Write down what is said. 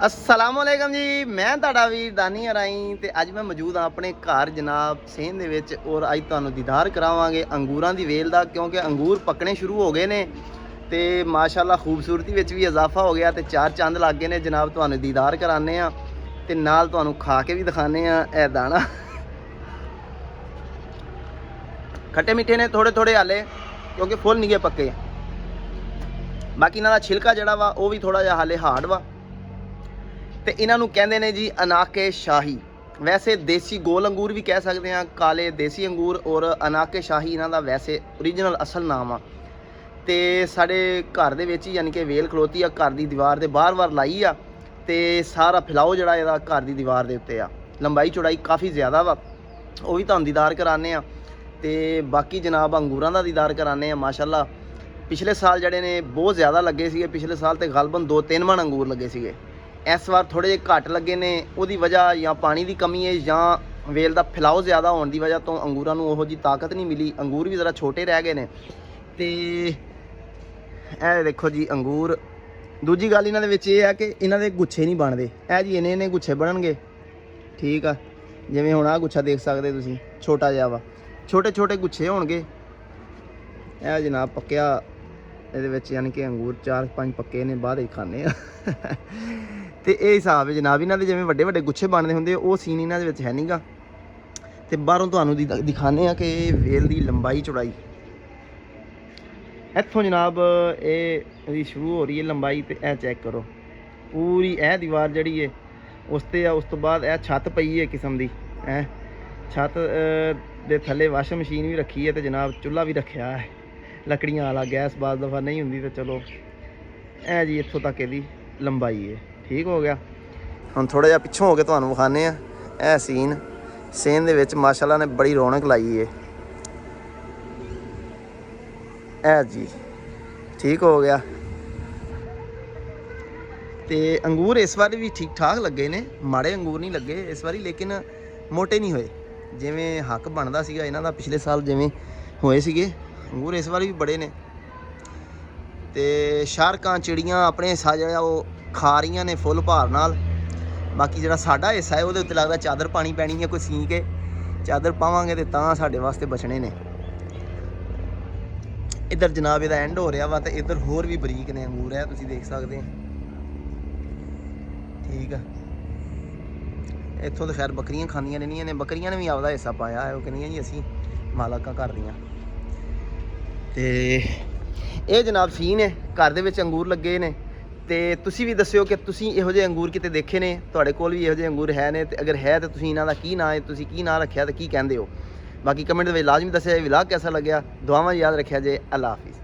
अस्सलामुअलैकुम जी, मैं तुहाडा वीर दानी हराई ते अज मैं मौजूद हाँ अपने घर जनाब सेहन दे विच और अज तुहानू दीदार करावांगे अंगूरां दी वेल दा, क्योंकि अंगूर पकने शुरू हो गए ने ते माशाअल्लाह खूबसूरती विच भी इजाफा हो गया ते चार चंद लग गए ने। जनाब तुहानू दीदार कराने आ ते नाल तुहानू खा के भी दिखाने आ। ए दाना खट्टे मिठे ने थोड़े थोड़े हाले, क्योंकि फुल नहीं गए पक्के। बाकी इन्हां दा छिलका जिहड़ा वा वो भी थोड़ा जिहा हाले हार्ड वा ते इन्हां नूं कहंदे ने जी अनाके शाही। वैसे देसी गोल अंगूर भी कह सकते हैं, काले देसी अंगूर, और अनाके शाही इन्हां दा वैसे ओरिजिनल असल नाम आ। ते साडे घर दे विच यानी कि वेल खलोती आ घर दी दीवार दे बार बार लाई आ ते सारा फैलाओ जिहड़ा इहदा घर दी दीवार दे उत्ते आ। लंबाई चौड़ाई काफ़ी ज़्यादा वा, वो भी तुहानू दीदार कराने आ ते बाकी जनाब अंगूरां दा दीदार कराने आ। माशाअल्लाह पिछले साल जड़े ने बहुत ज़्यादा लगे सीगे, पिछले साल तो गलबन 2-3 मन अंगूर लगे सीगे। इस बार थोड़े जे घट लगे ने, उहदी वजह या पानी की कमी है या वेल का फैलाव ज़्यादा होने की वजह तो अंगूरां नूं उहो जी ताकत नहीं मिली। अंगूर भी ज़रा छोटे रह गए ने ते देखो जी अंगूर। दूजी गल इन्हां दे विच इह है कि इन्हां दे गुच्छे नहीं बनते। ए जी इन्ने गुच्छे बनणगे, ठीक आ। जिवें हुण आ गुच्छा देख सकदे तुसीं, छोटा जिहा वा, छोटे छोटे गुच्छे होणगे। ए जनाब पक्या ਇਹਦੇ ਵਿੱਚ यानी कि अंगूर 4-5 पक्के ने, बाद खाने तो ये हिसाब है जनाब। इन्हों के जिमें ਵੱਡੇ ਵੱਡੇ गुच्छे बनते होंगे वो सीन इन्हों के है नहींगा। तो बाहरों तुहानू दिखाने कि वेल की लंबाई चौड़ाई इत्थों जनाब ये शुरू हो रही है लंबाई। तो यह चैक करो पूरी यह दीवार जड़ी है उसते उस तो बाद यह छत पई है किस्म की है। छत दे थले वाशिंग मशीन भी रखी है तो जनाब चूल्हा भी रखा है लकड़ियां वाला। गैस बाज दफ़ा नहीं होंगी तो चलो ए जी इत्थों तक यदी लंबाई है। ठीक हो गया। हम थोड़ा जिहा पिछों हो के तुहानू विखाने आ सीन। सेहन दे विच माशाअल्लाह ने बड़ी रौनक लाई है। ए जी ठीक हो गया। तो अंगूर इस बार भी ठीक ठाक लगे ने, माड़े अंगूर नहीं लगे इस बार, लेकिन मोटे नहीं होए जिमें हक बनता सीगा इन्हां दा। पिछले साल जिमें होए सीगे अंगूर इस बार भी बड़े ने। तो शारकां चिड़ियाँ अपने हिस्सा जो वो खा रही ने फुल भार नाल। बाकी जो साडा हिस्सा है वो उत्ते लगता चादर पानी पैनी है, कोई सी के चादर पावांगे तो तां साडे वास्ते बचने ने। इधर जनाब इहदा एंड हो रहा वा, तो इधर होर भी बरीक ने अंगूर है, तुसीं देख सकते हैं। ठीक है। इत्थों तो खैर बकरियां खांदियां रहनियां ने, बकरियां ने भी आपदा हिस्सा पाया है। वो कहंदियां जी असीं मालकां घर दियां। तो ये जनाब सीन है घर दे विच अंगूर लगे ने। तो तुसीं भी दस्सिओ कि तुसीं इहो जिहे अंगूर किते देखे ने, तुहाडे कोल भी इहो जिहे अंगूर है ने, ते अगर है तो तुसीं इन्हां दा की नाम है, तुसीं की नाम रखिया तो की कहंदे हो। बाकी कमेंट दे विच लाजमी दस्सिआ जे व्लॉग कैसा लग्या। दुआवां याद रखिया जे। अल्लाह हाफिज़।